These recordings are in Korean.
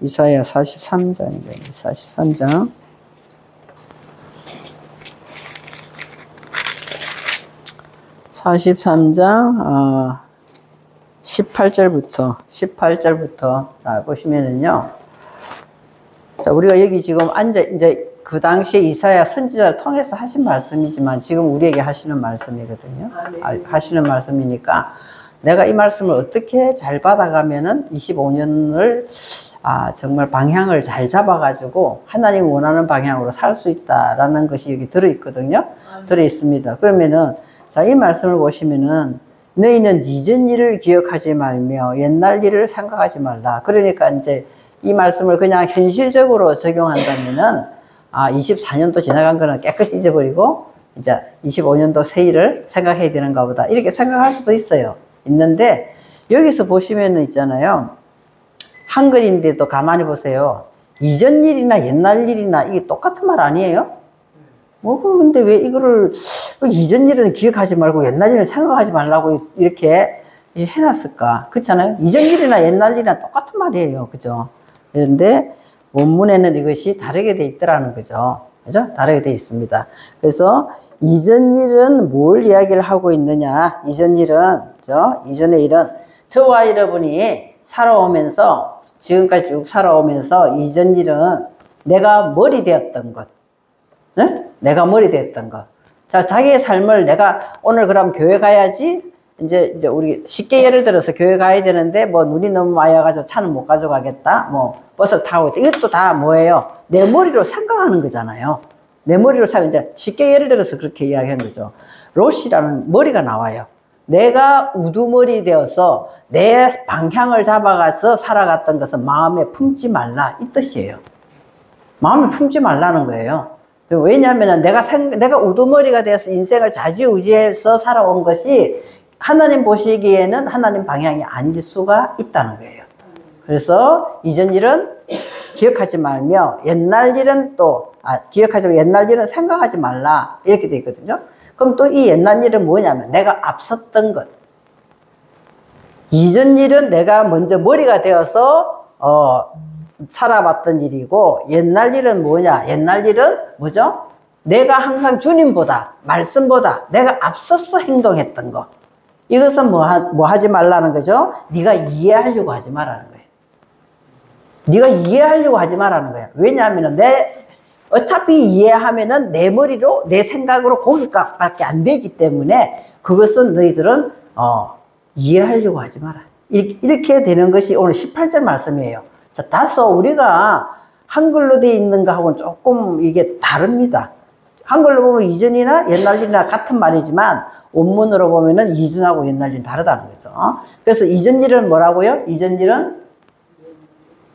이사야 43장입니다. 43장. 43장 18절부터 자 보시면은요. 자 우리가 여기 지금 이제 그 당시에 이사야 선지자를 통해서 하신 말씀이지만 지금 우리에게 하시는 말씀이거든요. 하시는 말씀이니까 내가 이 말씀을 어떻게 잘 받아가면은 25년을 정말 방향을 잘 잡아가지고 하나님 원하는 방향으로 살 수 있다라는 것이 여기 들어있거든요. 들어있습니다. 그러면은 자, 이 말씀을 보시면은 너희는 이전 일을 기억하지 말며 옛날 일을 생각하지 말라. 그러니까 이제 이 말씀을 그냥 현실적으로 적용한다면은 24년도 지나간 거는 깨끗이 잊어버리고 이제 25년도 새 일을 생각해야 되는가 보다. 이렇게 생각할 수도 있어요. 있는데 여기서 보시면은 있잖아요. 한글인데도 가만히 보세요. 이전 일이나 옛날 일이나 이게 똑같은 말 아니에요? 근데 왜 이거를 이전 일은 기억하지 말고 옛날 일은 생각하지 말라고 이렇게 해놨을까? 그렇잖아요. 이전 일이나 옛날 일이나 똑같은 말이에요. 그죠? 그런데 원문에는 이것이 다르게 돼 있더라는 거죠. 그죠? 다르게 돼 있습니다. 그래서 이전 일은 뭘 이야기를 하고 있느냐? 이전 일은, 이전의 일은 저와 여러분이 살아오면서, 지금까지 쭉 살아오면서 이전 일은 내가 머리 되었던 것. 네? 내가 머리 되었던 것. 자, 자기의 삶을 내가 오늘 그럼 교회 가야지. 이제 우리 쉽게 예를 들어서 교회 가야 되는데 눈이 너무 많이 와가지고 차는 못 가져가겠다. 버스 타고 있다. 이것도 다 뭐예요? 내 머리로 생각하는 거잖아요. 내 머리로 이제 쉽게 예를 들어서 그렇게 이야기하는 거죠. 롯이라는 머리가 나와요. 내가 우두머리 되어서 내 방향을 잡아가서 살아갔던 것은 마음에 품지 말라. 이 뜻이에요. 마음에 품지 말라는 거예요. 왜냐하면 내가 우두머리가 되어서 인생을 좌지우지해서 살아온 것이 하나님 보시기에는 하나님 방향이 아닐 수가 있다는 거예요. 그래서 이전 일은 기억하지 말며 옛날 일은 기억하지 말고 옛날 일은 생각하지 말라 이렇게 돼 있거든요. 그럼 또 이 옛날 일은 뭐냐면 내가 앞섰던 것. 이전 일은 내가 먼저 머리가 되어서 살아봤던 일이고 옛날 일은 뭐냐? 옛날 일은 뭐죠? 내가 항상 주님보다 말씀보다 내가 앞서서 행동했던 거. 이것은 뭐 하지 말라는 거죠? 네가 이해하려고 하지 말라는 거예요. 네가 이해하려고 하지 말라는 거예요. 왜냐하면 어차피 이해하면은 내 머리로 내 생각으로 거기까지밖에 안 되기 때문에 그것은 너희들은 이해하려고 하지 마라. 이렇게 되는 것이 오늘 18절 말씀이에요. 자, 다소 우리가 한글로 되어 있는 거하고는 조금 이게 다릅니다. 한글로 보면 이전이나 옛날 일이나 같은 말이지만 원문으로 보면은 이전하고 옛날 일은 다르다는 거죠. 그래서 이전 일은 뭐라고요? 이전 일은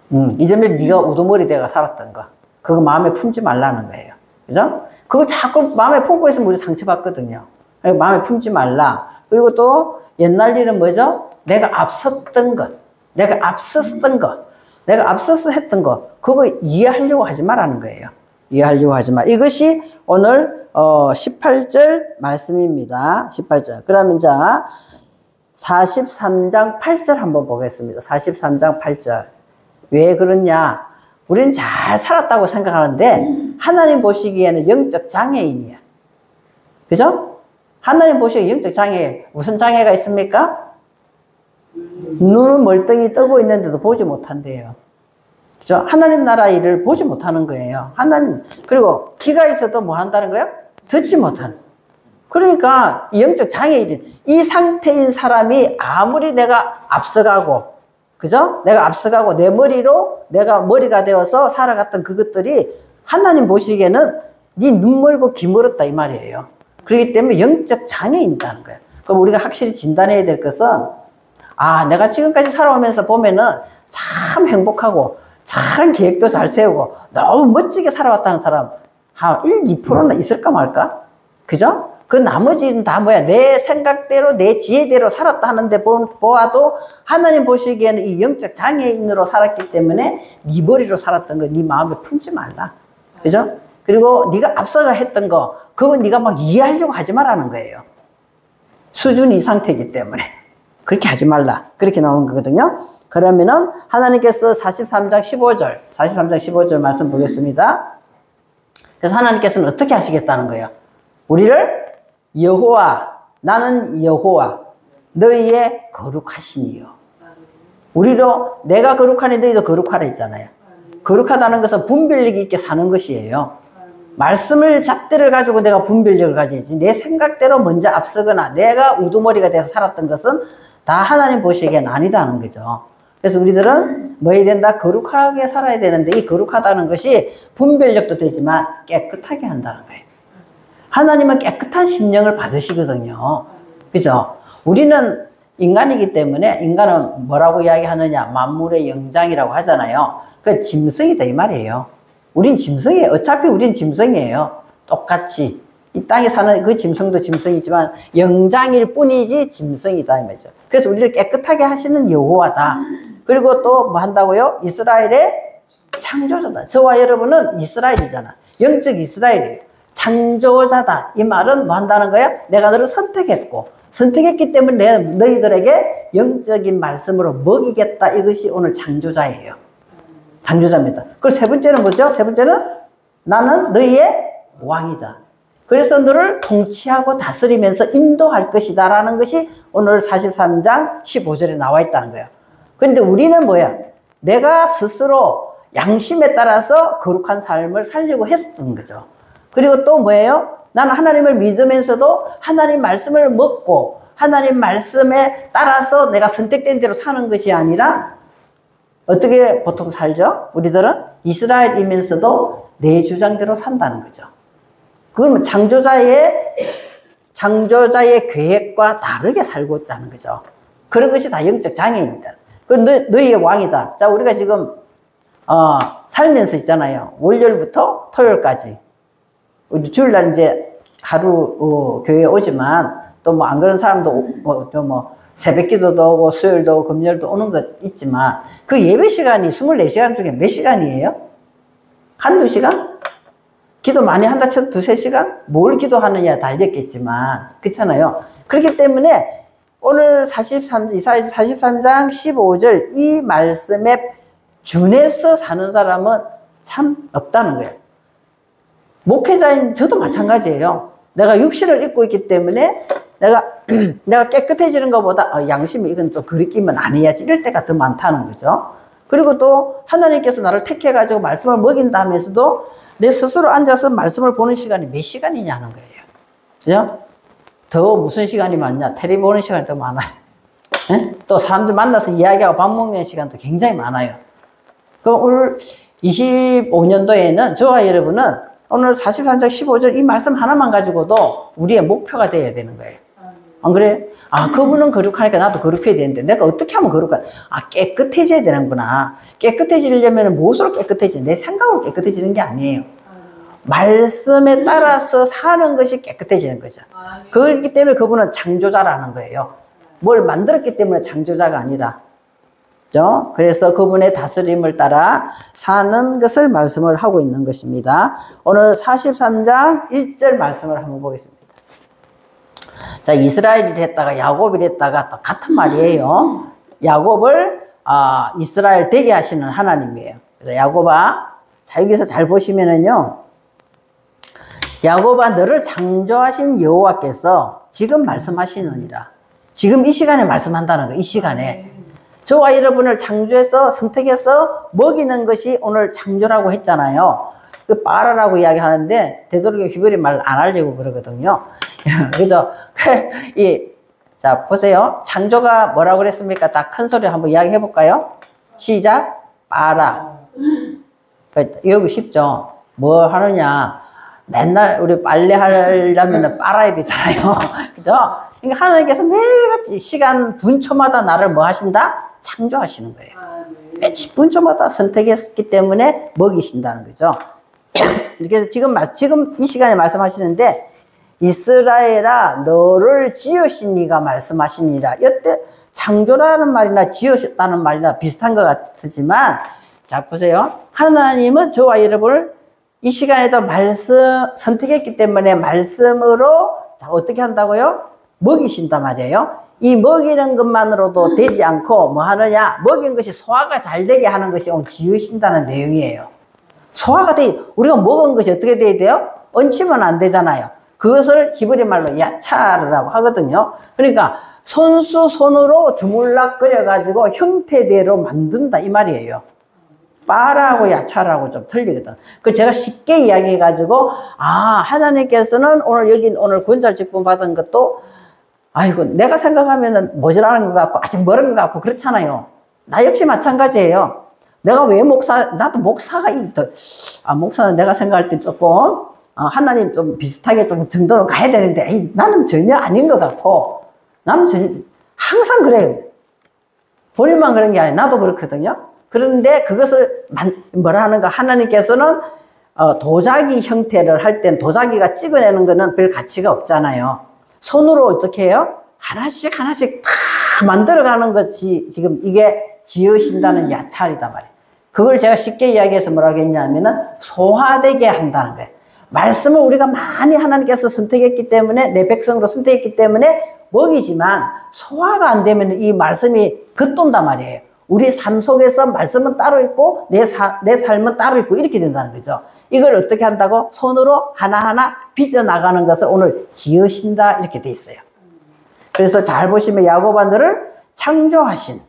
네가 우두머리 되가 살았던 거. 그거 마음에 품지 말라는 거예요. 그죠? 그걸 자꾸 마음에 품고 있으면 우리 상처받거든요. 마음에 품지 말라. 그리고 또 옛날 일은 뭐죠? 내가 앞섰던 것. 내가 앞섰던 것. 내가 앞서서 했던 거, 그거 이해하려고 하지 마라는 거예요. 이해하려고 하지 마. 이것이 오늘 18절 말씀입니다. 18절. 그러면 자 43장 8절 한번 보겠습니다. 43장 8절. 왜 그러냐? 우리는 잘 살았다고 생각하는데 하나님 보시기에는 영적 장애인이야. 그죠? 하나님 보시기에 영적 장애, 무슨 장애가 있습니까? 눈은 멀쩡히 뜨고 있는데도 보지 못한대요. 그죠? 하나님 나라 일을 보지 못하는 거예요. 그리고 귀가 있어도 뭐 한다는 거예요? 듣지 못하는. 그러니까 영적 장애인, 이 상태인 사람이 아무리 내가 앞서가고, 그죠? 내가 앞서가고 내 머리로 내가 머리가 되어서 살아갔던 그것들이 하나님 보시기에는 네 눈 멀고 귀 멀었다 이 말이에요. 그렇기 때문에 영적 장애인이라는 거예요. 그럼 우리가 확실히 진단해야 될 것은 내가 지금까지 살아오면서 보면은 참 행복하고 참 계획도 잘 세우고 너무 멋지게 살아왔다는 사람 한 1, 2%는 있을까 말까? 그죠? 그 나머지는 다 뭐야? 내 생각대로 내 지혜대로 살았다 하는데 보아도 하나님 보시기에는 이 영적 장애인으로 살았기 때문에 네 머리로 살았던 거 네 마음에 품지 말라. 그죠? 그리고 네가 앞서가 했던 거 그거 네가 막 이해하려고 하지 말라는 거예요. 수준이 이 상태이기 때문에. 그렇게 하지 말라. 그렇게 나오는 거거든요. 그러면은 하나님께서 43장 15절 말씀 보겠습니다. 그래서 하나님께서는 어떻게 하시겠다는 거예요? 우리를 여호와, 나는 여호와, 너희의 거룩하시니요. 우리로 내가 거룩하니 너희도 거룩하라 했잖아요. 거룩하다는 것은 분별력 있게 사는 것이에요. 말씀을 잣대를 가지고 내가 분별력을 가져야지. 내 생각대로 먼저 앞서거나 내가 우두머리가 돼서 살았던 것은 다 하나님 보시기엔 아니다는 거죠. 그래서 우리들은 뭐 해야 된다? 거룩하게 살아야 되는데 이 거룩하다는 것이 분별력도 되지만 깨끗하게 한다는 거예요. 하나님은 깨끗한 심령을 받으시거든요. 그죠? 우리는 인간이기 때문에 인간은 뭐라고 이야기하느냐? 만물의 영장이라고 하잖아요. 그 짐승이다 이 말이에요. 우린 짐승이에요. 어차피 우린 짐승이에요. 똑같이. 이 땅에 사는 그 짐승도 짐승이지만 영장일 뿐이지 짐승이다 이 말이죠. 그래서 우리를 깨끗하게 하시는 여호와다. 그리고 또 뭐 한다고요? 이스라엘의 창조자다. 저와 여러분은 이스라엘이잖아. 영적 이스라엘이에요. 창조자다. 이 말은 뭐 한다는 거예요? 내가 너를 선택했기 때문에 내가 너희들에게 영적인 말씀으로 먹이겠다. 이것이 오늘 창조자예요. 창조자입니다. 그리고 세 번째는 뭐죠? 세 번째는 나는 너희의 왕이다. 그래서 너를 통치하고 다스리면서 인도할 것이다 라는 것이 오늘 43장 15절에 나와 있다는 거예요. 그런데 우리는 뭐야? 내가 스스로 양심에 따라서 거룩한 삶을 살려고 했던 거죠. 그리고 또 뭐예요? 나는 하나님을 믿으면서도 하나님 말씀을 먹고 하나님 말씀에 따라서 내가 선택된 대로 사는 것이 아니라 어떻게 보통 살죠? 우리들은 이스라엘이면서도 내 주장대로 산다는 거죠. 그건 창조자의 계획과 다르게 살고 있다는 거죠. 그런 것이 다 영적 장애입니다. 그 너희의 왕이다. 자, 우리가 지금 살면서 있잖아요. 월요일부터 토요일까지. 주일날 이제 하루 교회에 오지만 또 뭐 안 그런 사람도 새벽 기도도 오고 수요일도 오고 금요일도 오는 것 있지만 그 예배 시간이 24시간 중에 몇 시간이에요? 한두 시간? 기도 많이 한다 쳐도 두세 시간? 뭘 기도하느냐에 달렸겠지만 그렇잖아요. 그렇기 때문에 오늘 이사야서 43장 15절 이 말씀에 준해서 사는 사람은 참 없다는 거예요. 목회자인 저도 마찬가지예요. 내가 육신을 입고 있기 때문에 내가 깨끗해지는 것보다 양심이 이건 좀 그리끼면 안 해야지 이럴 때가 더 많다는 거죠. 그리고 또 하나님께서 나를 택해가지고 말씀을 먹인다 하면서도 내 스스로 앉아서 말씀을 보는 시간이 몇 시간이냐는 거예요. 그죠? 더 무슨 시간이 많냐? 텔레비 보는 시간이 더 많아요. 에? 또 사람들 만나서 이야기하고 밥 먹는 시간도 굉장히 많아요. 그럼 오늘 25년도에는 저와 여러분은 오늘 43장 15절 이 말씀 하나만 가지고도 우리의 목표가 되어야 되는 거예요. 안 그래? 그분은 거룩하니까 나도 거룩해야 되는데 내가 어떻게 하면 거룩해? 깨끗해져야 되는구나. 깨끗해지려면 무엇으로 깨끗해지냐? 내 생각으로 깨끗해지는 게 아니에요. 말씀에 따라서 사는 것이 깨끗해지는 거죠. 그렇기 때문에 그분은 창조자라는 거예요. 뭘 만들었기 때문에 창조자가 아니다. 그렇죠? 그래서 그분의 다스림을 따라 사는 것을 말씀을 하고 있는 것입니다. 오늘 43장 1절 말씀을 한번 보겠습니다. 자, 이스라엘이 했다가 야곱이 했다가 또 같은 말이에요. 야곱을 이스라엘 되게 하시는 하나님이에요. 그래서 야곱아, 자 여기서 잘 보시면은요. 야곱아 너를 창조하신 여호와께서 지금 말씀하시느니라. 지금 이 시간에 말씀한다는 거예요. 이 시간에. 저와 여러분을 창조해서 선택해서 먹이는 것이 오늘 창조라고 했잖아요. 그 빠라라고 이야기하는데 되도록이면 휘발이 말 안 하려고 그러거든요. 그죠? 자, 보세요. 창조가 뭐라고 그랬습니까? 다 큰 소리로 한번 이야기해 볼까요? 시작. 빠라. 여기 쉽죠? 뭐 하느냐? 맨날 우리 빨래 하려면 빨아야 되잖아요. 그죠? 그러니까 하나님께서 매일같이 시간 분초마다 나를 뭐 하신다? 창조하시는 거예요. 매일 분초마다 선택했기 때문에 먹이신다는 거죠. 그래서 지금 이 시간에 말씀하시는데 이스라엘아 너를 지으시니가 말씀하시니라. 이때 창조라는 말이나 지으셨다는 말이나 비슷한 것 같지만 자 보세요. 하나님은 저와 여러분을 이 시간에도 선택했기 때문에 말씀으로 어떻게 한다고요? 먹이신단 말이에요. 이 먹이는 것만으로도 되지 않고 뭐 하느냐? 먹인 것이 소화가 잘 되게 하는 것이 오늘 지으신다는 내용이에요. 소화가 우리가 먹은 것이 어떻게 돼야 돼요? 얹히면 안 되잖아요. 그것을 히브리 말로 야차르라고 하거든요. 그러니까 손으로 주물락거려가지고 형태대로 만든다 이 말이에요. 빠라고 야차라고 좀 틀리거든. 그 제가 쉽게 이야기해가지고 하나님께서는 오늘 권찰직분 받은 것도 아이고 내가 생각하면은 모자라는 것 같고 아직 멀은 것 같고 그렇잖아요. 나 역시 마찬가지예요. 내가 왜 나도 목사가 목사는 내가 생각할 때 조금 하나님 좀 비슷하게 좀 정도로 가야 되는데 나는 전혀 아닌 것 같고 나는 항상 그래요. 본인만 그런 게 아니라 나도 그렇거든요. 그런데 그것을 뭐라 하는가 하나님께서는 도자기 형태를 할 땐 도자기가 찍어내는 거는 별 가치가 없잖아요. 손으로 어떻게 해요? 하나씩 다 만들어가는 것이 지금 이게 지으신다는 야찰이다 말이에요. 그걸 제가 쉽게 이야기해서 뭐라고 했냐면은 소화되게 한다는 거예요. 말씀을 우리가 많이 하나님께서 선택했기 때문에 내 백성으로 선택했기 때문에 먹이지만 소화가 안 되면 이 말씀이 겉돈단 말이에요. 우리 삶 속에서 말씀은 따로 있고 내 삶은 따로 있고 이렇게 된다는 거죠. 이걸 어떻게 한다고? 손으로 하나하나 빚어나가는 것을 오늘 지으신다 이렇게 돼 있어요. 그래서 잘 보시면 야고보 너를 창조하신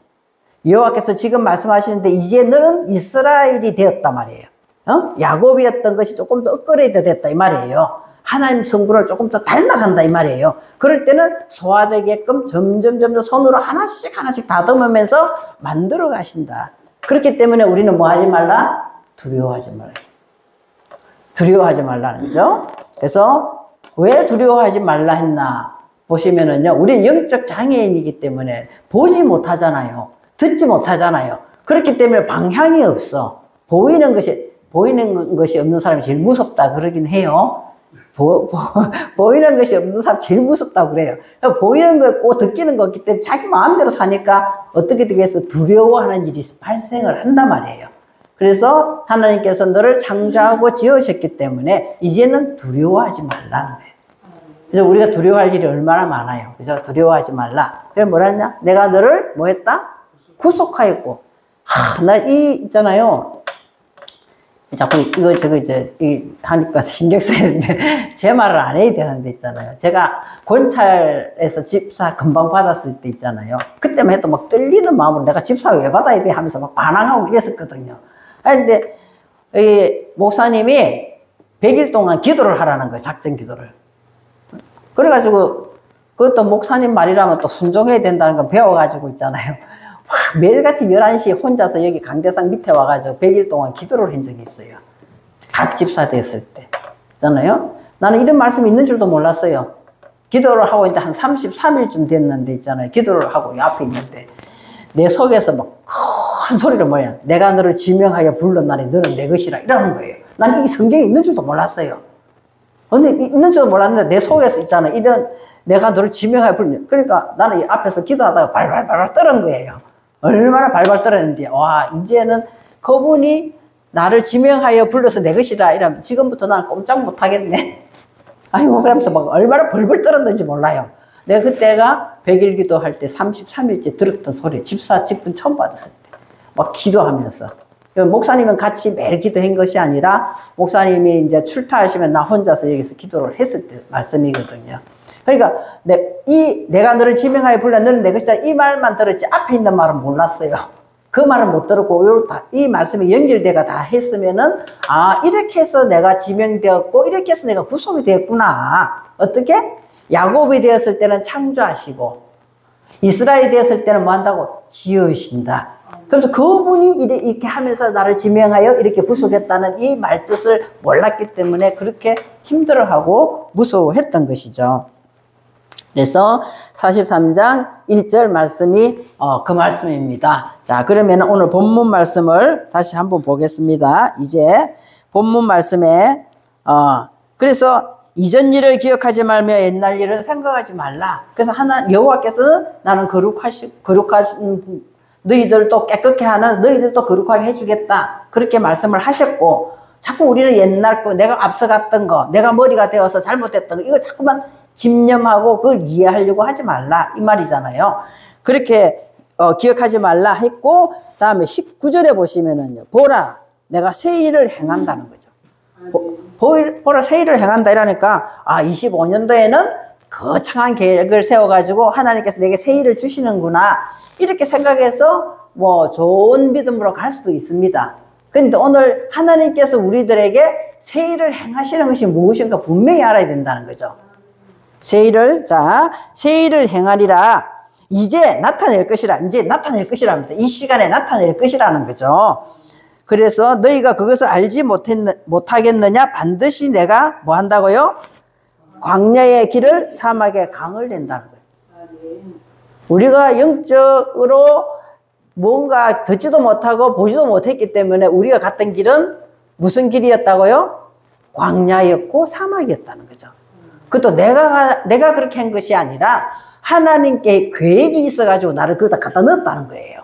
여호와께서 지금 말씀하시는데 이제 너는 이스라엘이 되었단 말이에요. 야곱이었던 것이 조금 더 업그레이드 됐다 이 말이에요. 하나님 성분을 조금 더 닮아간다 이 말이에요. 그럴 때는 소화되게끔 점점 손으로 하나씩 다듬으면서 만들어 가신다. 그렇기 때문에 우리는 뭐 하지 말라? 두려워하지 말라. 두려워하지 말라는 거죠. 그래서 왜 두려워하지 말라 했나 보시면은요, 우리는 영적 장애인이기 때문에 보지 못하잖아요. 듣지 못하잖아요. 그렇기 때문에 방향이 없어. 보이는 것이 없는 사람이 제일 무섭다 그러긴 해요. 보이는 것이 없는 사람 제일 무섭다고 그래요. 보이는 거 없고 듣기는 거 없기 때문에 자기 마음대로 사니까 어떻게 되겠어? 두려워하는 일이 발생을 한단 말이에요. 그래서 하나님께서 너를 창조하고 지으셨기 때문에 이제는 두려워하지 말라는 거예요. 그래서 우리가 두려워할 일이 얼마나 많아요. 그죠? 두려워하지 말라. 그래서 뭐라 했냐? 내가 너를 뭐 했다? 구속하였고. 있잖아요. 자꾸 하니까 신경 쓰이는데, 제 말을 안 해야 되는데 있잖아요. 제가 권찰에서 집사 금방 받았을 때 있잖아요. 그때만 해도 막 떨리는 마음으로 내가 집사 왜 받아야 돼 하면서 막 반항하고 이랬었거든요. 근데, 목사님이 100일 동안 기도를 하라는 거예요. 작전 기도를. 그래가지고, 그것도 목사님 말이라면 또 순종해야 된다는 거 배워가지고 있잖아요. 매일같이 11시에 혼자서 여기 강대상 밑에 와가지고 100일 동안 기도를 한 적이 있어요. 각 집사 됐을 때. 있잖아요. 나는 이런 말씀이 있는 줄도 몰랐어요. 기도를 하고 있는데 한 33일쯤 됐는데 있잖아요. 기도를 하고 앞에 있는데 내 속에서 막 큰 소리로 뭐야. 내가 너를 지명하여 불렀나니 너는 내 것이라 이러는 거예요. 난 이 성경에 있는 줄도 몰랐어요. 근데 있는 줄도 몰랐는데 내 속에서 있잖아요. 내가 너를 지명하여 불렀. 그러니까 나는 앞에서 기도하다가 발발 떨은 거예요. 얼마나 발발 떨었는데, 와, 이제는 그분이 나를 지명하여 불러서 내 것이라 이러면 지금부터 나는 꼼짝 못 하겠네. 아이고, 그러면서 막 얼마나 벌벌 떨었는지 몰라요. 내가 그때가 100일 기도할 때 33일째 들었던 소리, 집사 직분 처음 받았을 때. 막 기도하면서. 목사님은 같이 매일 기도한 것이 아니라, 목사님이 이제 출타하시면 나 혼자서 여기서 기도를 했을 때 말씀이거든요. 그러니까 내가 너를 지명하여 불러 너는 내 것이다 이 말만 들었지 앞에 있는 말은 몰랐어요. 그 말은 못 들었고 이 말씀이 연결돼가 다 했으면은 이렇게 해서 내가 지명되었고 이렇게 해서 내가 구속이 되었구나. 어떻게? 야곱이 되었을 때는 창조하시고 이스라엘이 되었을 때는 뭐 한다고? 지으신다. 그래서 그분이 이렇게 하면서 나를 지명하여 이렇게 구속했다는 이 말뜻을 몰랐기 때문에 그렇게 힘들어하고 무서워했던 것이죠. 그래서 43장 1절 말씀이 그 말씀입니다. 자, 그러면 오늘 본문 말씀을 다시 한번 보겠습니다. 이제 본문 말씀에 그래서 이전 일을 기억하지 말며 옛날 일을 생각하지 말라. 그래서 여호와께서는 나는 거룩하신 너희들도 깨끗게 하는 너희들도 거룩하게 해주겠다. 그렇게 말씀을 하셨고 자꾸 우리는 옛날 거 내가 앞서갔던 거 내가 머리가 되어서 잘못했던 거 이걸 자꾸만 집념하고 그걸 이해하려고 하지 말라 이 말이잖아요. 그렇게 기억하지 말라 했고, 다음에 19절에 보시면은요, 보라 내가 새 일을 행한다는 거죠. 보라 새 일을 행한다 이러니까 25년도에는 거창한 계획을 세워가지고 하나님께서 내게 새 일을 주시는구나 이렇게 생각해서 뭐 좋은 믿음으로 갈 수도 있습니다. 그런데 오늘 하나님께서 우리들에게 새 일을 행하시는 것이 무엇인가 분명히 알아야 된다는 거죠. 새 일을 행하리라. 이제 나타낼 것이라. 이제 나타낼 것이랍니다. 이 시간에 나타낼 것이라는 거죠. 그래서 너희가 그것을 알지 못하겠느냐? 반드시 내가 뭐 한다고요? 광야의 길을 사막의 강을 낸다는 거예요. 우리가 영적으로 뭔가 듣지도 못하고 보지도 못했기 때문에 우리가 갔던 길은 무슨 길이었다고요? 광야였고 사막이었다는 거죠. 그것도 내가 그렇게 한 것이 아니라 하나님께 계획이 있어가지고 나를 거기다 갖다 넣었다는 거예요.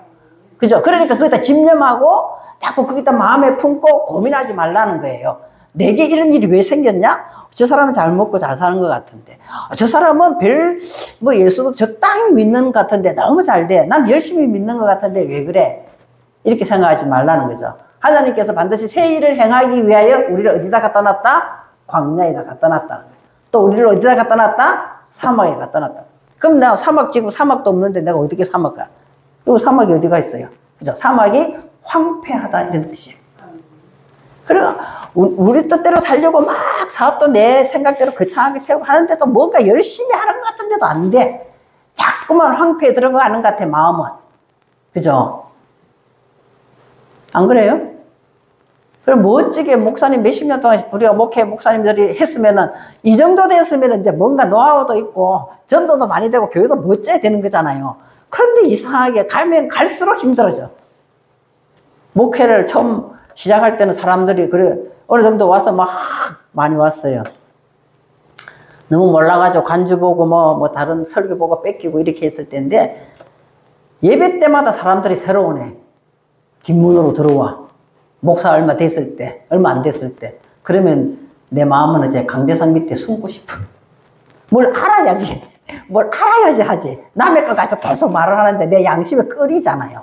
그죠? 그러니까 거기다 집념하고 자꾸 거기다 마음에 품고 고민하지 말라는 거예요. 내게 이런 일이 왜 생겼냐? 저 사람은 잘 먹고 잘 사는 것 같은데, 저 사람은 예수도 적당히 믿는 것 같은데 너무 잘 돼. 난 열심히 믿는 것 같은데 왜 그래? 이렇게 생각하지 말라는 거죠. 하나님께서 반드시 새 일을 행하기 위하여 우리를 어디다 갖다 놨다? 광야에다 갖다 놨다는 거예요. 또 우리를 어디다 갖다 놨다? 사막에 갖다 놨다. 그럼 내가 지금 사막도 없는데 내가 어떻게 사막 가? 그리고 사막이 어디가 있어요? 그죠? 사막이 황폐하다 이런 뜻이에요. 그리고 우리 뜻대로 살려고 막 사업도 내 생각대로 거창하게 세우고 하는데도 뭔가 열심히 하는 것 같은데도 안 돼. 자꾸만 황폐에 들어가는 것 같아, 마음은. 그죠? 안 그래요? 그럼 멋지게 목사님 몇십 년 동안 우리가 목사님들이 했으면은 이 정도 됐으면은 이제 뭔가 노하우도 있고 전도도 많이 되고 교회도 멋져야 되는 거잖아요. 그런데 이상하게 가면 갈수록 힘들어져. 목회를 처음 시작할 때는 사람들이 어느 정도 와서 막 많이 왔어요. 너무 몰라가지고 간주 보고 뭐 다른 설교 보고 뺏기고 이렇게 했을 때인데 예배 때마다 사람들이 새로 오네. 뒷문으로 들어와. 목사 얼마 안 됐을 때. 그러면 내 마음은 이제 강대상 밑에 숨고 싶어. 뭘 알아야지 하지. 남의 거 가지고 계속 말을 하는데 내 양심에 끓이잖아요.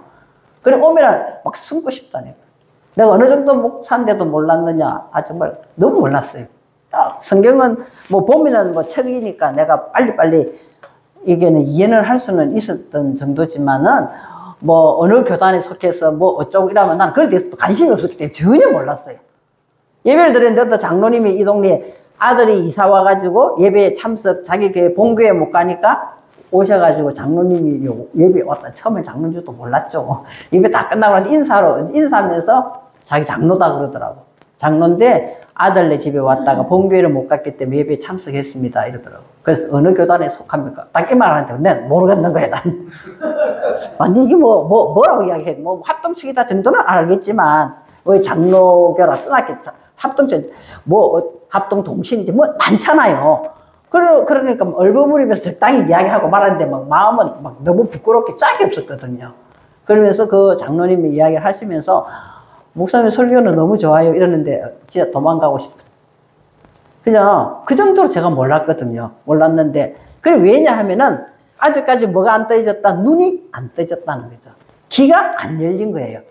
그래 오면은 막 숨고 싶다네. 내가 어느 정도 목사인데도 몰랐느냐? 정말 너무 몰랐어요. 성경은 보면은 책이니까 내가 빨리빨리 이해는 할 수는 있었던 정도지만은 어느 교단에 속해서 어쩌고 이러면 난 그런 데 관심이 없었기 때문에 전혀 몰랐어요. 예배를 드렸는데 장로님이 이 동네에 아들이 이사 와가지고 예배에 자기 교회 본교회 못 가니까 오셔가지고 장로님이 예배 왔다. 처음엔 장로인 줄도 몰랐죠. 예배 다 끝나고 인사하면서 자기 장로다 그러더라고. 장로인데 아들네 집에 왔다가 본교회를 못 갔기 때문에 예배에 참석했습니다 이러더라고. 그래서 어느 교단에 속합니까? 딱 이 말하는데 내가 모르겠는 거야 난. 완전 이게 뭐라고 이야기해. 합동측이다 정도는 알겠지만 왜 장로교라 써놨겠죠. 합동동신이지 많잖아요. 그러니까 얼버무리면서 적당히 이야기하고 말하는데 마음은 너무 부끄럽게 짝이 없었거든요. 그러면서 그 장로님이 이야기를 하시면서 목사님 설교는 너무 좋아요 이러는데 진짜 도망가고 싶어. 그죠? 그 정도로 제가 몰랐거든요. 몰랐는데 그게 왜냐 하면은 아직까지 뭐가 안 떠졌다? 눈이 안 떠졌다는 거죠. 귀가 안 열린 거예요.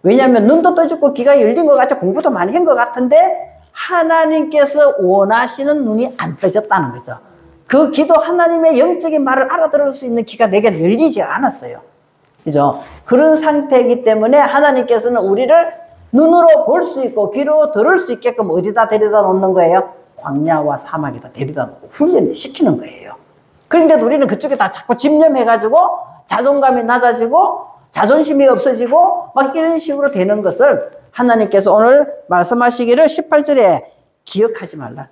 왜냐하면 눈도 떠졌고 귀가 열린 것 같이 공부도 많이 한 것 같은데 하나님께서 원하시는 눈이 안 떠졌다는 거죠. 그 귀도 하나님의 영적인 말을 알아들을 수 있는 귀가 내게 열리지 않았어요. 그죠? 그런 상태이기 때문에 하나님께서는 우리를 눈으로 볼 수 있고 귀로 들을 수 있게끔 어디다 데려다 놓는 거예요? 광야와 사막에다 데려다 놓고 훈련을 시키는 거예요. 그런데 우리는 그쪽에 다 자꾸 집념해가지고 자존감이 낮아지고 자존심이 없어지고 막 이런 식으로 되는 것을 하나님께서 오늘 말씀하시기를 18절에 기억하지 말라.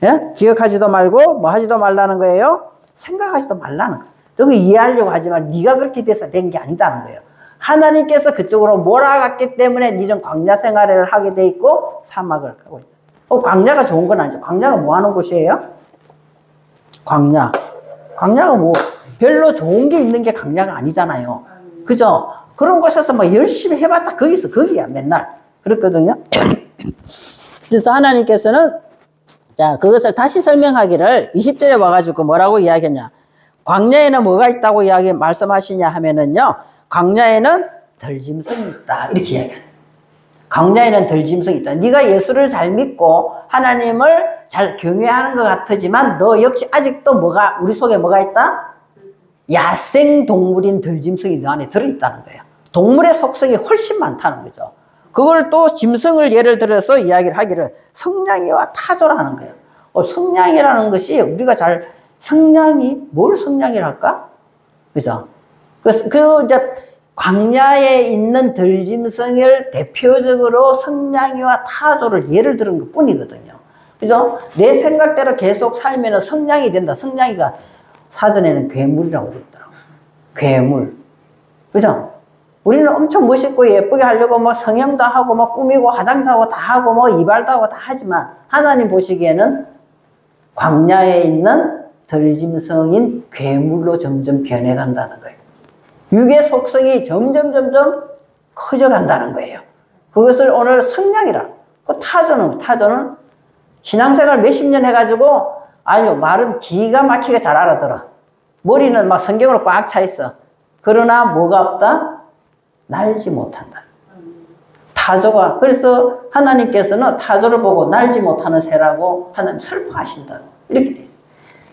예? 기억하지도 말고 하지도 말라는 거예요. 생각하지도 말라는 거예요. 여기 이해하려고 하지만 네가 그렇게 돼서 된 게 아니다는 거예요. 하나님께서 그쪽으로 몰아갔기 때문에 너는 광야 생활을 하게 돼 있고 사막을 가고 있다. 광야가 좋은 건 아니죠. 광야가 뭐 하는 곳이에요? 광야가 별로 좋은 게 있는 게 광야가 아니잖아요. 그죠? 그런 곳에서 열심히 해봤다. 거기야 맨날. 그렇거든요. 그래서 하나님께서는 자, 그것을 다시 설명하기를 20절에 와가지고 뭐라고 이야기했냐. 광야에는 뭐가 있다고 말씀하시냐 하면은요. 광야에는 덜짐승이 있다. 이렇게 이야기합니다. 광야에는 덜짐승이 있다. 네가 예수를 잘 믿고 하나님을 잘 경외하는 것 같지만 너 역시 아직도 우리 속에 뭐가 있다? 야생동물인 덜짐승이 너 안에 들어있다는 거예요. 동물의 속성이 훨씬 많다는 거죠. 그걸 또 짐승을 예를 들어서 이야기를 하기를 성냥이와 타조라는 거예요. 성냥이라는 것이 우리가 성냥이 뭘 성냥이랄까? 그죠? 이제 광야에 있는 들짐승을 대표적으로 성냥이와 타조를 예를 들은 것 뿐이거든요. 그죠? 내 생각대로 계속 살면 성냥이 된다. 성냥이가 사전에는 괴물이라고 되어 있더라고요. 괴물. 그죠? 우리는 엄청 멋있고 예쁘게 하려고 성형도 하고 꾸미고 화장도 하고 다 하고 이발도 하고 다 하지만 하나님 보시기에는 광야에 있는 덜짐승인 괴물로 점점 변해간다는 거예요. 육의 속성이 점점 커져간다는 거예요. 그것을 오늘 성냥이라. 타조는 신앙생활 몇십 년 해가지고 말은 기가 막히게 잘 알아들어. 머리는 막 성경으로 꽉 차 있어. 그러나 뭐가 없다? 날지 못한다. 타조가 그래서 하나님께서는 타조를 보고 날지 못하는 새라고 하나님 슬퍼하신다. 이렇게 돼 있어요.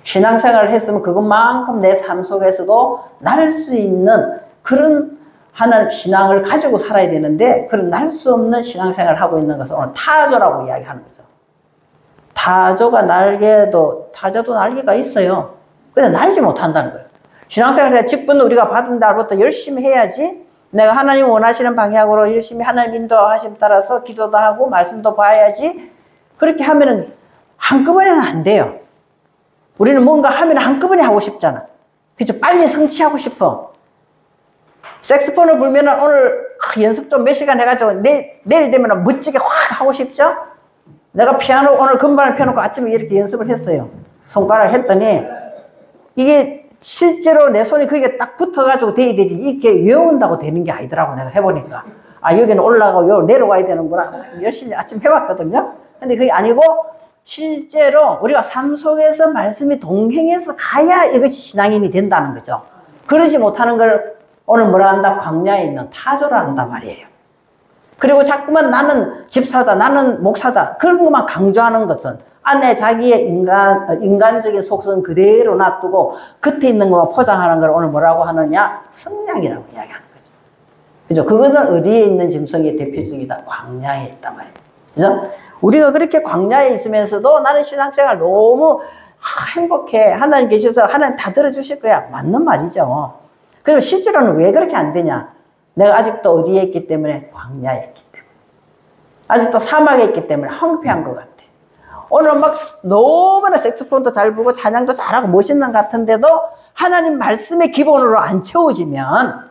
신앙생활을 했으면 그것만큼 내 삶 속에서도 날 수 있는 그런 하나님 신앙을 가지고 살아야 되는데 그런 날 수 없는 신앙생활을 하고 있는 것을 오늘 타조라고 이야기하는 거죠. 타조도 날개가 있어요. 근데 날지 못한다는 거예요. 신앙생활에서 직분을 우리가 받은 날부터 열심히 해야지 내가 하나님 원하시는 방향으로 열심히 하나님 인도하심 따라서 기도도 하고 말씀도 봐야지 그렇게 하면은 한꺼번에는 안 돼요. 우리는 뭔가 하면 한꺼번에 하고 싶잖아. 그죠? 빨리 성취하고 싶어. 색소폰을 불면은 오늘 연습 좀 몇 시간 해가지고 내일 되면 멋지게 확 하고 싶죠? 내가 피아노 오늘 금반을 펴놓고 아침에 이렇게 연습을 했어요. 손가락 했더니 이게 실제로 내 손이 거기에 딱 붙어가지고 돼야 되지 이렇게 외운다고 되는 게 아니더라고. 내가 해보니까 여기는 올라가고 여기 내려와야 되는구나. 열심히 아침 해봤거든요. 근데 그게 아니고 실제로 우리가 삶 속에서 말씀이 동행해서 가야 이것이 신앙인이 된다는 거죠. 그러지 못하는 걸 오늘 뭐라 한다? 광야에 있는 타조라 한단 말이에요. 그리고 자꾸만 나는 집사다, 나는 목사다 그런 것만 강조하는 것은 안에 자기의 인간적인 속성 그대로 놔두고 겉에 있는 것만 포장하는 걸 오늘 뭐라고 하느냐? 성냥이라고 이야기하는 거죠. 그죠? 그거는 어디에 있는 짐승의 대표적이다? 광야에 있단 말이에요. 그죠? 우리가 그렇게 광야에 있으면서도 나는 신앙생활 너무 행복해. 하나님 계셔서 하나님 다 들어주실 거야. 맞는 말이죠. 그럼 실제로는 왜 그렇게 안 되냐? 내가 아직도 어디에 있기 때문에? 광야에 있기 때문에. 아직도 사막에 있기 때문에 황폐한 것 같아. 오늘 막 너무나 색소폰도 잘 부고 찬양도 잘하고 멋있는 것 같은데도 하나님 말씀의 기본으로 안 채워지면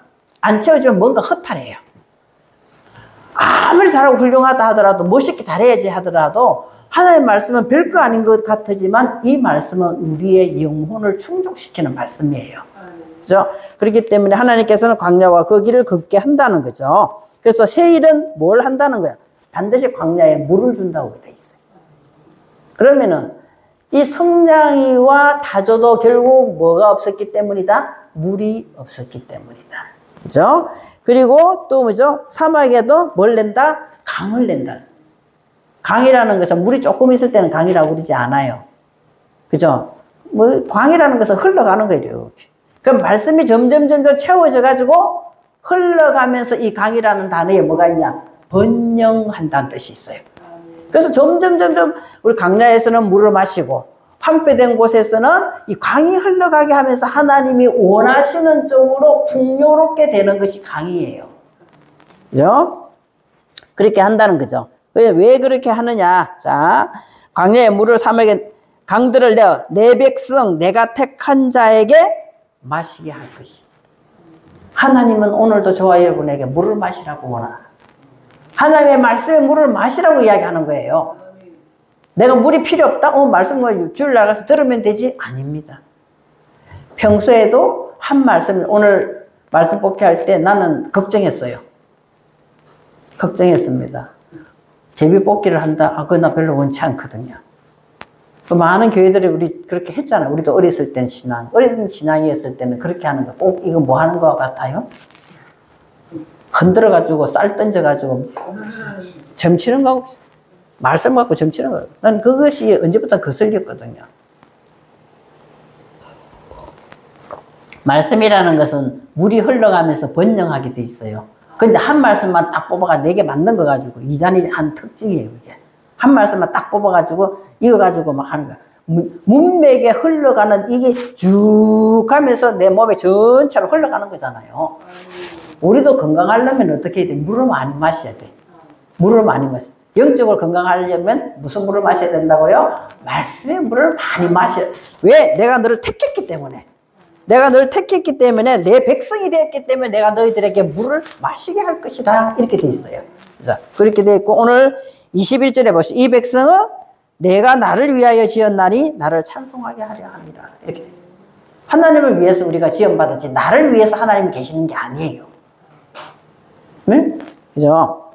뭔가 허탈해요. 아무리 잘하고 훌륭하다 하더라도 멋있게 잘해야지 하더라도 하나님 말씀은 별거 아닌 것 같지만 이 말씀은 우리의 영혼을 충족시키는 말씀이에요. 그죠? 그렇기 때문에 하나님께서는 광야와 그 길을 걷게 한다는 거죠. 그래서 새일은 뭘 한다는 거야? 반드시 광야에 물을 준다고 되어 있어요. 그러면은 이 성냥이와 타조도 결국 뭐가 없었기 때문이다? 물이 없었기 때문이다. 그죠? 그리고 또 뭐죠? 사막에도 뭘 낸다? 강을 낸다. 강이라는 것은 물이 조금 있을 때는 강이라고 그러지 않아요. 그죠? 강이라는 것은 흘러가는 거예요. 이렇게. 그럼 말씀이 점점 채워져 가지고 흘러가면서 이 강이라는 단어에 뭐가 있냐? 번영한다는 뜻이 있어요. 그래서 점점 우리 광야에서는 물을 마시고 황폐된 곳에서는 이 강이 흘러가게 하면서 하나님이 원하시는 쪽으로 풍요롭게 되는 것이 강이에요. 그죠? 그렇게 한다는 거죠. 왜 그렇게 하느냐? 자, 광야의 물을 사막에 강들을 내어 내 백성 내가 택한 자에게 마시게 할 것이. 하나님은 오늘도 저와 여러분에게 물을 마시라고 원합니다. 하나님의 말씀의 물을 마시라고 이야기하는 거예요. 내가 물이 필요 없다? 말씀을 줄 나가서 들으면 되지? 아닙니다. 평소에도 한 말씀, 오늘 말씀 뽑기할 때 나는 걱정했어요. 걱정했습니다. 제비 뽑기를 한다? 그거 나 별로 원치 않거든요. 그 많은 교회들이 우리 그렇게 했잖아. 우리도 어렸을 땐 신앙. 어린 신앙이었을 때는 그렇게 하는 거. 꼭 이거 뭐 하는 거 같아요? 흔들어가지고 쌀 던져가지고 점치는 거하고 말씀 갖고 점치는 거예요. 난 그것이 언제부터 거슬렸거든요. 말씀이라는 것은 물이 흘러가면서 번영하게 돼 있어요. 근데 한 말씀만 딱 뽑아가 내게 맞는 거 가지고 이단이 한 특징이에요, 이게. 한 말씀만 딱 뽑아가지고 이거 가지고 막 하는 거야. 문맥에 흘러가는 이게 쭉 가면서 내 몸에 전체로 흘러가는 거잖아요. 우리도 건강하려면 어떻게 해야 돼? 물을 많이 마셔야 돼. 물을 많이 마셔. 영적으로 건강하려면 무슨 물을 마셔야 된다고요? 말씀의 물을 많이 마셔. 왜? 내가 너를 택했기 때문에. 내가 너를 택했기 때문에 내 백성이 되었기 때문에 내가 너희들에게 물을 마시게 할 것이다. 이렇게 돼 있어요. 그래서 그렇게 돼 있고 오늘 21절에 보시죠. 이 백성은 내가 나를 위하여 지었나니 나를 찬송하게 하려 합니다. 이렇게 돼 있어요. 하나님을 위해서 우리가 지원받았지 나를 위해서 하나님이 계시는 게 아니에요. 응? 그죠?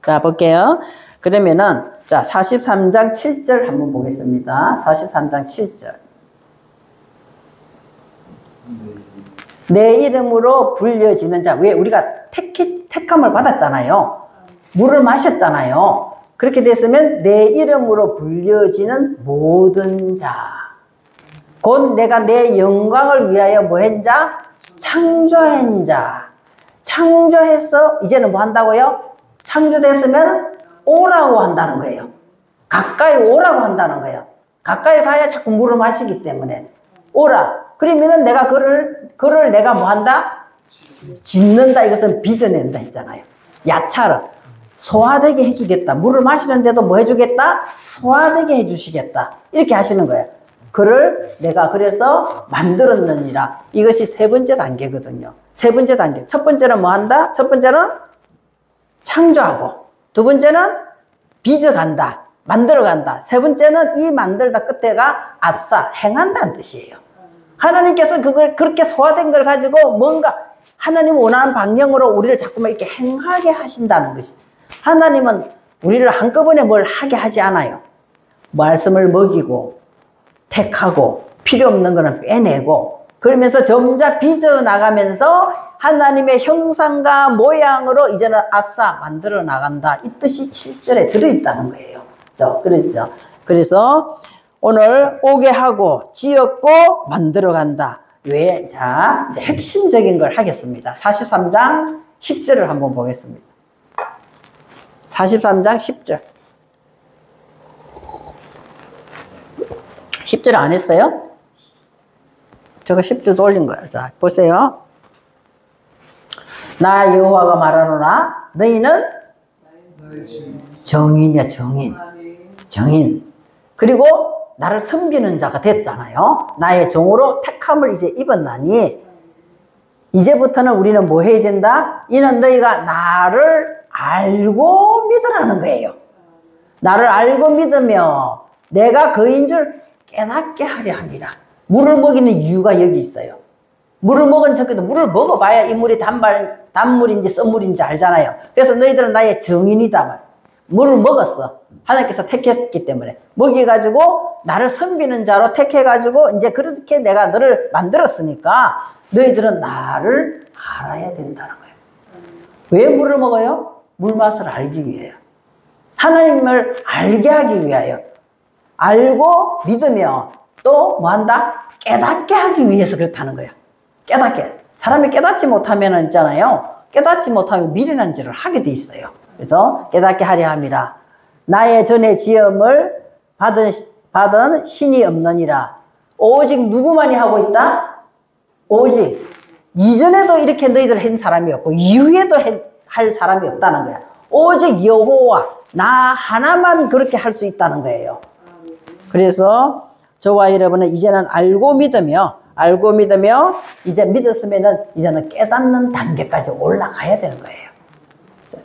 자, 볼게요. 그러면은, 자, 43장 7절 한번 보겠습니다. 43장 7절. 내 이름으로 불려지는 자. 왜? 우리가 택함을 받았잖아요. 물을 마셨잖아요. 그렇게 됐으면 내 이름으로 불려지는 모든 자. 곧 내가 내 영광을 위하여 뭐 한 자? 창조한 자. 창조해서 이제는 뭐 한다고요? 창조됐으면 오라고 한다는 거예요. 가까이 오라고 한다는 거예요. 가까이 가야 자꾸 물을 마시기 때문에 오라. 그러면은 내가 그를 내가 뭐 한다? 짓는다. 이것은 빚어낸다 했잖아요. 야차를 소화되게 해주겠다. 물을 마시는데도 뭐 해주겠다? 소화되게 해주시겠다. 이렇게 하시는 거예요. 그를 내가 그래서 만들었느니라. 이것이 세 번째 단계거든요. 세 번째 단계. 첫 번째는 뭐 한다? 첫 번째는 창조하고, 두 번째는 빚어간다. 만들어간다. 세 번째는 이 만들다 끝에가 아싸, 행한다는 뜻이에요. 하나님께서 그걸 그렇게 소화된 걸 가지고 뭔가 하나님 원하는 방향으로 우리를 자꾸만 이렇게 행하게 하신다는 것이. 하나님은 우리를 한꺼번에 뭘 하게 하지 않아요. 말씀을 먹이고 택하고 필요 없는 거는 빼내고 그러면서 점차 빚어나가면서 하나님의 형상과 모양으로 이제는 아싸 만들어 나간다. 이 뜻이 7절에 들어있다는 거예요. 그렇죠. 그래서 오늘 오게 하고 지었고 만들어 간다. 왜? 자, 이제 핵심적인 걸 하겠습니다. 43장 10절을 한번 보겠습니다. 43장 10절. 10절 안 했어요? 제가 10절 돌린 거예요. 자, 보세요. 나 여호와가 말하노라 너희는 정인이야, 정인. 정인. 그리고 나를 섬기는 자가 됐잖아요. 나의 종으로 택함을 이제 입었나니 이제부터는 우리는 뭐 해야 된다? 이는 너희가 나를 알고 믿으라는 거예요. 나를 알고 믿으며 내가 그인 줄 깨닫게 하려 합니다. 물을 먹이는 이유가 여기 있어요. 물을 먹은 척해도 물을 먹어봐야 이 물이 단물인지 썬물인지 알잖아요. 그래서 너희들은 나의 정인이다. 물을 먹었어. 하나님께서 택했기 때문에. 먹여가지고 나를 섬기는 자로 택해가지고 이제 그렇게 내가 너를 만들었으니까 너희들은 나를 알아야 된다는 거예요. 왜 물을 먹어요? 물 맛을 알기 위해요. 하나님을 알게 하기 위하여. 알고 믿으며 또 뭐 한다? 깨닫게 하기 위해서 그렇다는 거예요. 깨닫게. 사람이 깨닫지 못하면 있잖아요. 깨닫지 못하면 미련한 짓을 하게 돼 있어요. 그래서 깨닫게 하려 함이라. 나의 전에 지음을 받은 신이 없느니라. 오직 누구만이 하고 있다? 오직 이전에도 이렇게 너희들 한 사람이 없고 이후에도 할 사람이 없다는 거야. 오직 여호와 나 하나만 그렇게 할 수 있다는 거예요. 그래서 저와 여러분은 이제는 알고 믿으며 이제 믿었으면은 이제는 깨닫는 단계까지 올라가야 되는 거예요.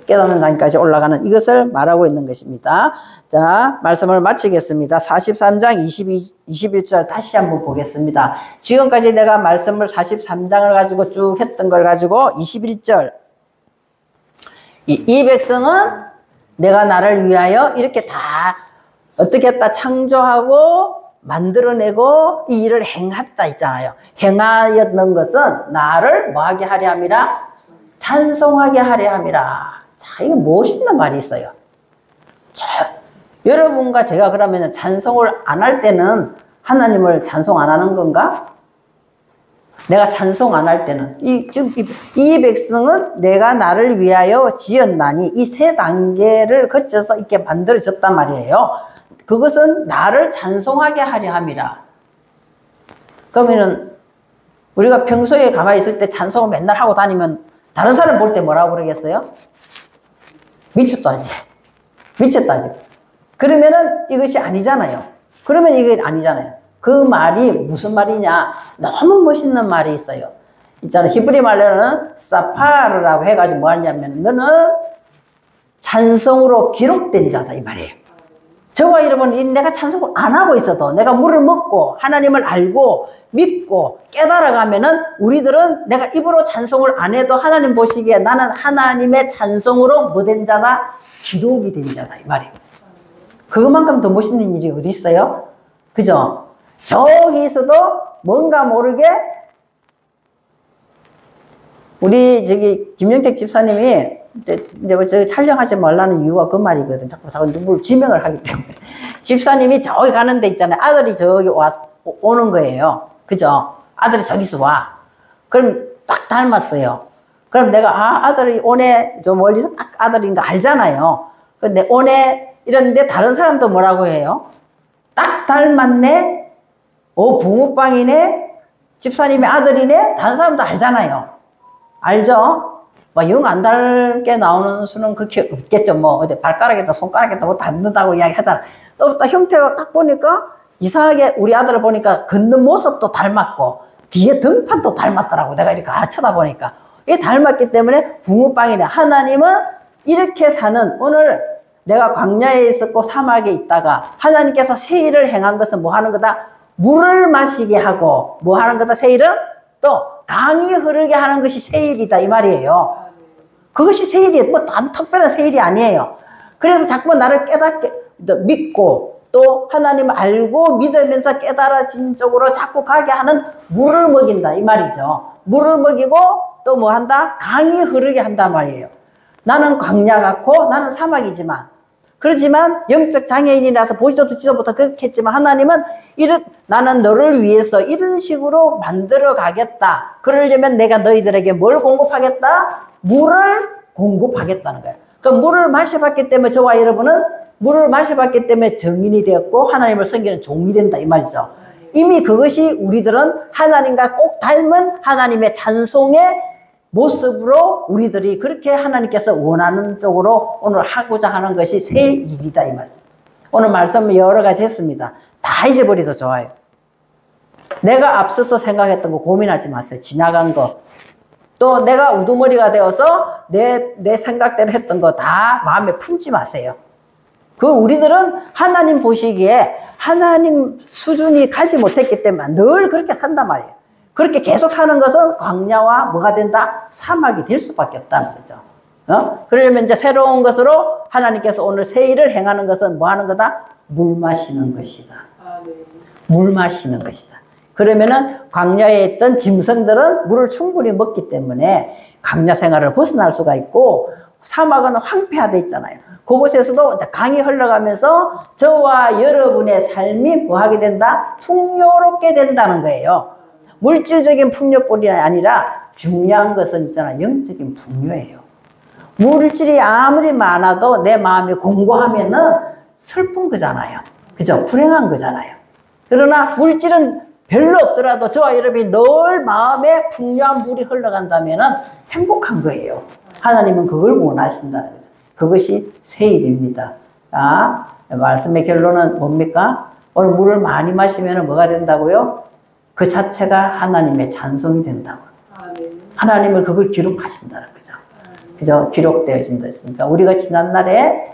깨닫는 단계까지 올라가는 이것을 말하고 있는 것입니다. 자, 말씀을 마치겠습니다. 43장 21절 다시 한번 보겠습니다. 지금까지 내가 말씀을 43장을 가지고 쭉 했던 걸 가지고 21절 이 백성은 내가 나를 위하여 이렇게 다 어떻게 했다? 창조하고 만들어내고 이 일을 행했다 있잖아요. 행하였는 것은 나를 뭐하게 하려 함이라? 찬송하게 하려 함이라. 자, 이거 멋있는 말이 있어요. 자, 여러분과 제가 그러면 찬송을 안 할 때는 하나님을 찬송 안 하는 건가? 내가 찬송 안 할 때는 이 백성은 내가 나를 위하여 지었나니 이 세 단계를 거쳐서 이렇게 만들어졌단 말이에요. 그것은 나를 찬송하게 하려 함이라. 그러면은 우리가 평소에 가만히 있을 때 찬송을 맨날 하고 다니면 다른 사람 볼 때 뭐라고 그러겠어요? 미쳤다지. 미쳤다지. 그러면은 이것이 아니잖아요. 그러면 이게 아니잖아요. 그 말이 무슨 말이냐? 너무 멋있는 말이 있어요. 있잖아요. 히브리 말로는 사파르라고 해가지고 뭐 하냐면 너는 찬송으로 기록된 자다 이 말이에요. 저와 여러분, 내가 찬송을 안 하고 있어도 내가 물을 먹고 하나님을 알고 믿고 깨달아가면은 우리들은 내가 입으로 찬송을 안 해도 하나님 보시기에 나는 하나님의 찬송으로 뭐 된 자다? 기록이 된 자다 이 말이에요. 그것만큼 더 멋있는 일이 어디 있어요? 그죠? 저기 있어도 뭔가 모르게 우리 저기 김영택 집사님이 이제 뭐 저 촬영하지 말라는 이유가 그 말이거든. 자꾸 누구를 지명을 하기 때문에. 집사님이 저기 가는 데 있잖아요. 아들이 저기 오는 거예요. 그죠? 아들이 저기서 와. 그럼 딱 닮았어요. 그럼 내가 아들이 오네. 저 멀리서 딱 아들인 거 알잖아요. 근데 오네 이랬는데 다른 사람도 뭐라고 해요? 딱 닮았네. 붕어빵이네. 집사님의 아들이네. 다른 사람도 알잖아요. 알죠? 뭐 영 안 닮게 나오는 수는 그렇게 없겠죠. 뭐 어디 발가락에다 손가락에다 뭐 닿는다고 이야기하잖아. 또 형태가 딱 보니까 이상하게 우리 아들을 보니까 걷는 모습도 닮았고 뒤에 등판도 닮았더라고. 내가 이렇게 쳐다보니까 이게 닮았기 때문에 붕어빵이네. 하나님은 이렇게 사는 오늘 내가 광야에 있었고 사막에 있다가 하나님께서 새 일을 행한 것은 뭐 하는 거다? 물을 마시게 하고 뭐 하는 거다? 새 일은 또 강이 흐르게 하는 것이 새 일이다 이 말이에요. 그것이 새 일이에요. 뭐 단 특별한 새 일이 아니에요. 그래서 자꾸 나를 깨닫게 믿고 또 하나님 알고 믿으면서 깨달아진 쪽으로 자꾸 가게 하는 물을 먹인다 이 말이죠. 물을 먹이고 또 뭐 한다? 강이 흐르게 한단 말이에요. 나는 광야 같고 나는 사막이지만 그렇지만 영적 장애인이라서 보지도 듣지도 못하고 그렇게 했지만 하나님은 나는 너를 위해서 이런 식으로 만들어 가겠다. 그러려면 내가 너희들에게 뭘 공급하겠다? 물을 공급하겠다는 거예요. 그 물을 마셔봤기 때문에 저와 여러분은 물을 마셔봤기 때문에 정인이 되었고 하나님을 섬기는 종이 된다 이 말이죠. 이미 그것이 우리들은 하나님과 꼭 닮은 하나님의 찬송의 모습으로 우리들이 그렇게 하나님께서 원하는 쪽으로 오늘 하고자 하는 것이 새 일이다 이 말이죠. 오늘 말씀 여러 가지 했습니다. 다 잊어버려도 좋아요. 내가 앞서서 생각했던 거 고민하지 마세요. 지나간 거. 또 내가 우두머리가 되어서 내 생각대로 했던 거 다 마음에 품지 마세요. 우리들은 하나님 보시기에 하나님 수준이 가지 못했기 때문에 늘 그렇게 산단 말이에요. 그렇게 계속 사는 것은 광야와 뭐가 된다? 사막이 될 수밖에 없다는 거죠. 그러려면 이제 새로운 것으로 하나님께서 오늘 새 일을 행하는 것은 뭐 하는 거다? 물 마시는 것이다. 물 마시는 것이다. 그러면은 광야에 있던 짐승들은 물을 충분히 먹기 때문에 광야 생활을 벗어날 수가 있고 사막은 황폐화되어 있잖아요. 그곳에서도 강이 흘러가면서 저와 여러분의 삶이 뭐 하게 된다? 풍요롭게 된다는 거예요. 물질적인 풍요뿐이 아니라 중요한 것은 있잖아. 영적인 풍요예요. 물질이 아무리 많아도 내 마음이 공고하면은 슬픈 거잖아요. 그죠? 불행한 거잖아요. 그러나 물질은 별로 없더라도 저와 여러분이 늘 마음에 풍요한 물이 흘러간다면은 행복한 거예요. 하나님은 그걸 원하신다는 거죠. 그것이 새 일입니다. 말씀의 결론은 뭡니까? 오늘 물을 많이 마시면 뭐가 된다고요? 그 자체가 하나님의 찬송이 된다고. 하나님은 그걸 기록하신다는 거죠. 그죠? 기록되어진다 했으니까. 우리가 지난날에,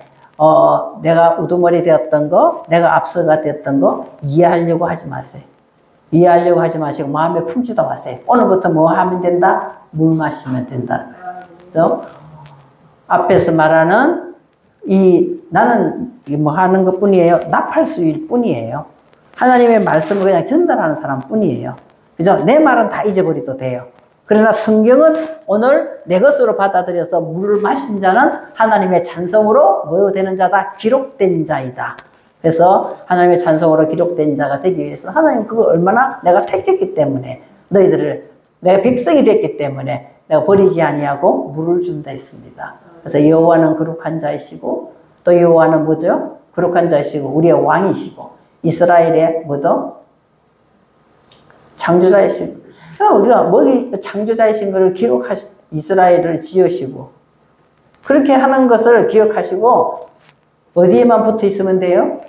내가 우두머리 되었던 거, 내가 앞서가 되었던 거, 이해하려고 하지 마세요. 이해하려고 하지 마시고, 마음에 품지도 마세요. 오늘부터 뭐 하면 된다? 물 마시면 된다는 거예요. 그죠? 앞에서 말하는 나는 뭐 하는 것 뿐이에요. 납할 수일 뿐이에요. 하나님의 말씀을 그냥 전달하는 사람 뿐이에요. 그죠? 내 말은 다 잊어버려도 돼요. 그러나 성경은 오늘 내 것으로 받아들여서 물을 마신 자는 하나님의 찬송으로 뭐 되는 자다? 기록된 자이다. 그래서 하나님의 찬송으로 기록된 자가 되기 위해서 하나님 그거 얼마나 내가 택했기 때문에 너희들을 내가 백성이 됐기 때문에 내가 버리지 아니하고 물을 준다 했습니다. 그래서 여호와는 거룩한 자이시고 또 여호와는 뭐죠? 거룩한 자이시고 우리의 왕이시고 이스라엘의 뭐죠? 창조자이시고 우리가 뭐 창조자이신 것을 이스라엘을 지으시고 그렇게 하는 것을 기억하시고 어디에만 붙어 있으면 돼요?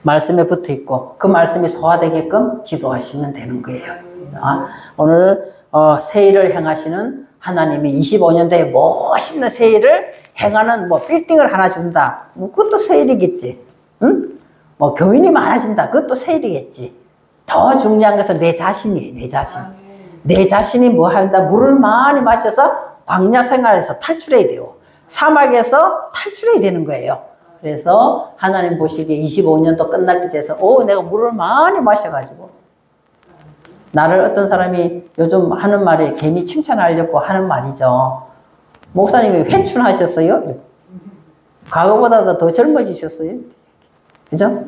말씀에 붙어 있고 그 말씀이 소화되게끔 기도하시면 되는 거예요. 오늘 새 일을 행하시는 하나님이 25년도에 멋있는 새 일을 행하는 뭐 빌딩을 하나 준다. 뭐 그것도 새 일이겠지. 응? 뭐 교인이 많아진다. 그것도 새 일이겠지. 더 중요한 것은 내 자신이에요. 내 자신. 내 자신이 뭐 한다? 물을 많이 마셔서 광야 생활에서 탈출해야 돼요. 사막에서 탈출해야 되는 거예요. 그래서 하나님 보시기에 25년도 끝날 때 돼서 내가 물을 많이 마셔가지고 나를 어떤 사람이 요즘 하는 말이 괜히 칭찬하려고 하는 말이죠. 목사님이 회춘하셨어요? 과거보다 더 젊어지셨어요? 그죠?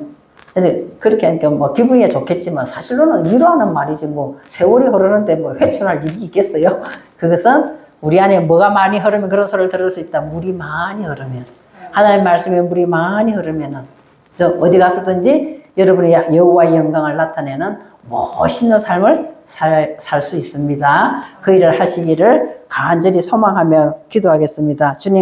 근데 그렇게 하니까 뭐 기분이 좋겠지만 사실로는 위로하는 말이지 뭐 세월이 흐르는데 뭐 회춘할 일이 있겠어요? 그것은 우리 안에 뭐가 많이 흐르면 그런 소리를 들을 수 있다. 물이 많이 흐르면. 하나님 말씀에 물이 많이 흐르면은 어디 가서든지 여러분의 여호와의 영광을 나타내는 멋있는 삶을 살 수 있습니다. 그 일을 하시기를 간절히 소망하며 기도하겠습니다. 주님.